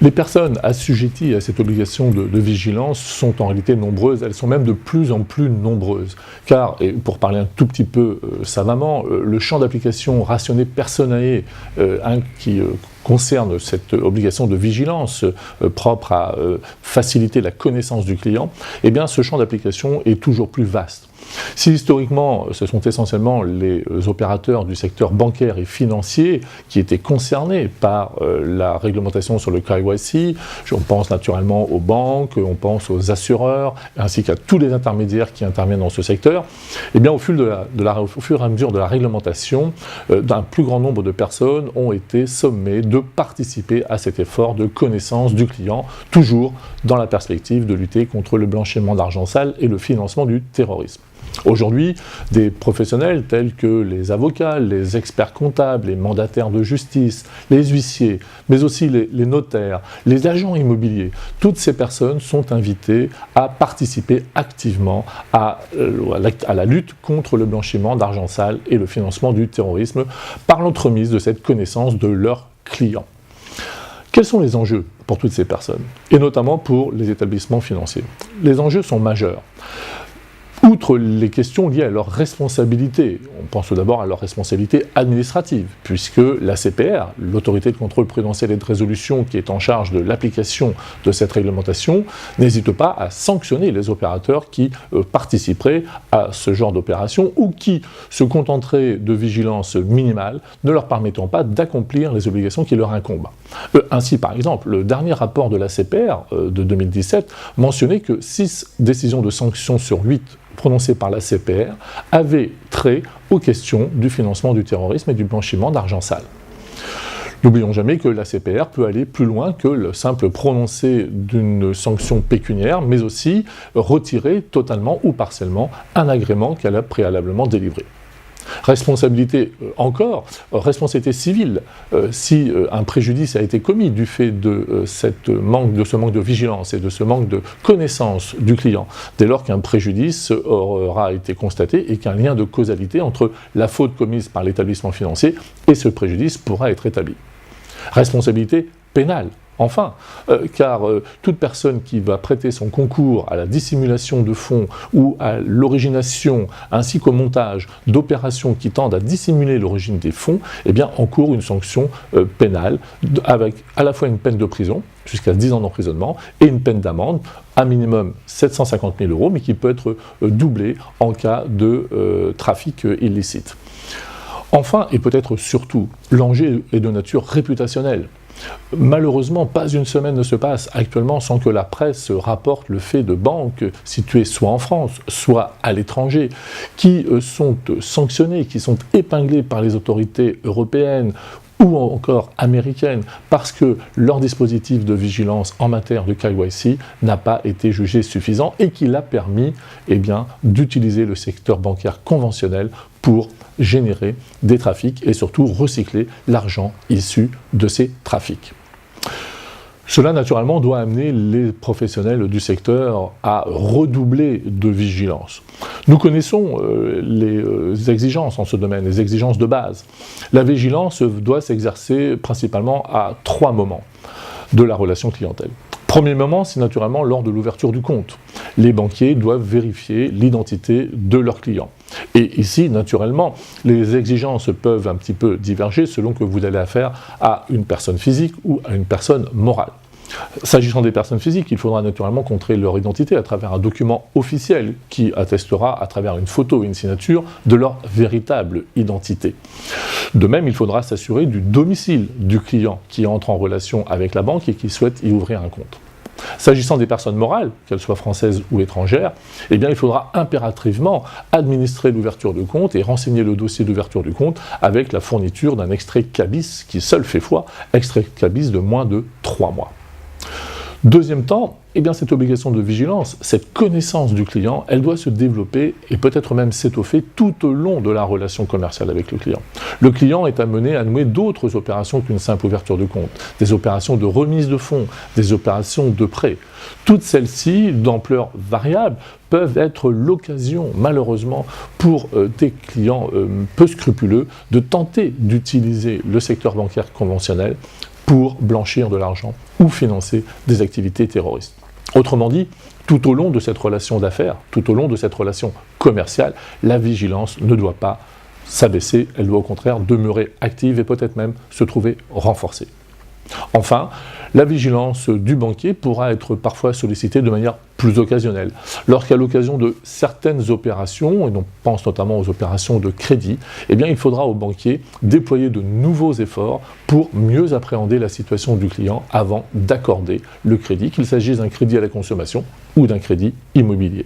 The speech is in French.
Les personnes assujetties à cette obligation de vigilance sont en réalité nombreuses, elles sont même de plus en plus nombreuses. Car, et pour parler un tout petit peu savamment, le champ d'application rationné personae qui concerne cette obligation de vigilance propre à faciliter la connaissance du client, eh bien ce champ d'application est toujours plus vaste. Si historiquement, ce sont essentiellement les opérateurs du secteur bancaire et financier qui étaient concernés par la réglementation sur le KYC, on pense naturellement aux banques, on pense aux assureurs, ainsi qu'à tous les intermédiaires qui interviennent dans ce secteur, eh bien au fur et à mesure de la réglementation, d'un plus grand nombre de personnes ont été sommées de participer à cet effort de connaissance du client, toujours dans la perspective de lutter contre le blanchiment d'argent sale et le financement du terrorisme. Aujourd'hui, des professionnels tels que les avocats, les experts comptables, les mandataires de justice, les huissiers, mais aussi les notaires, les agents immobiliers, toutes ces personnes sont invitées à participer activement à la lutte contre le blanchiment d'argent sale et le financement du terrorisme par l'entremise de cette connaissance de leurs clients. Quels sont les enjeux pour toutes ces personnes, et notamment pour les établissements financiers? Les enjeux sont majeurs. Outre les questions liées à leur responsabilité, on pense tout d'abord à leur responsabilité administrative, puisque l'ACPR, l'autorité de contrôle prudentiel et de résolution qui est en charge de l'application de cette réglementation, n'hésite pas à sanctionner les opérateurs qui participeraient à ce genre d'opération ou qui se contenteraient de vigilance minimale, ne leur permettant pas d'accomplir les obligations qui leur incombent. Ainsi, par exemple, le dernier rapport de l'ACPR de 2017 mentionnait que 6 décisions de sanctions sur 8 prononcées par la CPR avaient trait aux questions du financement du terrorisme et du blanchiment d'argent sale. N'oublions jamais que la CPR peut aller plus loin que le simple prononcé d'une sanction pécuniaire, mais aussi retirer totalement ou partiellement un agrément qu'elle a préalablement délivré. Responsabilité responsabilité civile, si un préjudice a été commis du fait de ce manque de vigilance et de ce manque de connaissance du client, dès lors qu'un préjudice aura été constaté et qu'un lien de causalité entre la faute commise par l'établissement financier et ce préjudice pourra être établi. Responsabilité pénale. Enfin, car toute personne qui va prêter son concours à la dissimulation de fonds ou à l'origination ainsi qu'au montage d'opérations qui tendent à dissimuler l'origine des fonds, eh bien, encourt une sanction pénale avec à la fois une peine de prison, jusqu'à 10 ans d'emprisonnement, et une peine d'amende, à minimum 750 000 €, mais qui peut être doublée en cas de trafic illicite. Enfin, et peut-être surtout, l'enjeu est de nature réputationnelle. Malheureusement, pas une semaine ne se passe actuellement sans que la presse rapporte le fait de banques situées soit en France, soit à l'étranger, qui sont sanctionnées, qui sont épinglées par les autorités européennes ou encore américaines parce que leur dispositif de vigilance en matière de KYC n'a pas été jugé suffisant et qu'il a permis d'utiliser le secteur bancaire conventionnel pour générer des trafics et surtout recycler l'argent issu de ces trafics. Cela, naturellement, doit amener les professionnels du secteur à redoubler de vigilance. Nous connaissons les exigences en ce domaine, les exigences de base. La vigilance doit s'exercer principalement à 3 moments de la relation clientèle. Premier moment, c'est naturellement lors de l'ouverture du compte. Les banquiers doivent vérifier l'identité de leurs clients. Et ici, naturellement, les exigences peuvent un petit peu diverger selon que vous avez affaire à une personne physique ou à une personne morale. S'agissant des personnes physiques, il faudra naturellement contrer leur identité à travers un document officiel qui attestera à travers une photo et une signature de leur véritable identité. De même, il faudra s'assurer du domicile du client qui entre en relation avec la banque et qui souhaite y ouvrir un compte. S'agissant des personnes morales, qu'elles soient françaises ou étrangères, eh bien, il faudra impérativement administrer l'ouverture de compte et renseigner le dossier d'ouverture du compte avec la fourniture d'un extrait CABIS qui seul fait foi, extrait CABIS de moins de 3 mois. Deuxième temps, eh bien, cette obligation de vigilance, cette connaissance du client, elle doit se développer et peut-être même s'étoffer tout au long de la relation commerciale avec le client. Le client est amené à nouer d'autres opérations qu'une simple ouverture de compte, des opérations de remise de fonds, des opérations de prêt. Toutes celles-ci, d'ampleur variable, peuvent être l'occasion, malheureusement, pour des clients peu scrupuleux de tenter d'utiliser le secteur bancaire conventionnel pour blanchir de l'argent ou financer des activités terroristes. Autrement dit, tout au long de cette relation d'affaires, tout au long de cette relation commerciale, la vigilance ne doit pas s'abaisser, elle doit au contraire demeurer active et peut-être même se trouver renforcée. Enfin, la vigilance du banquier pourra être parfois sollicitée de manière plus occasionnelle, lorsqu'à l'occasion de certaines opérations, et on pense notamment aux opérations de crédit, eh bien, il faudra au banquier déployer de nouveaux efforts pour mieux appréhender la situation du client avant d'accorder le crédit, qu'il s'agisse d'un crédit à la consommation ou d'un crédit immobilier.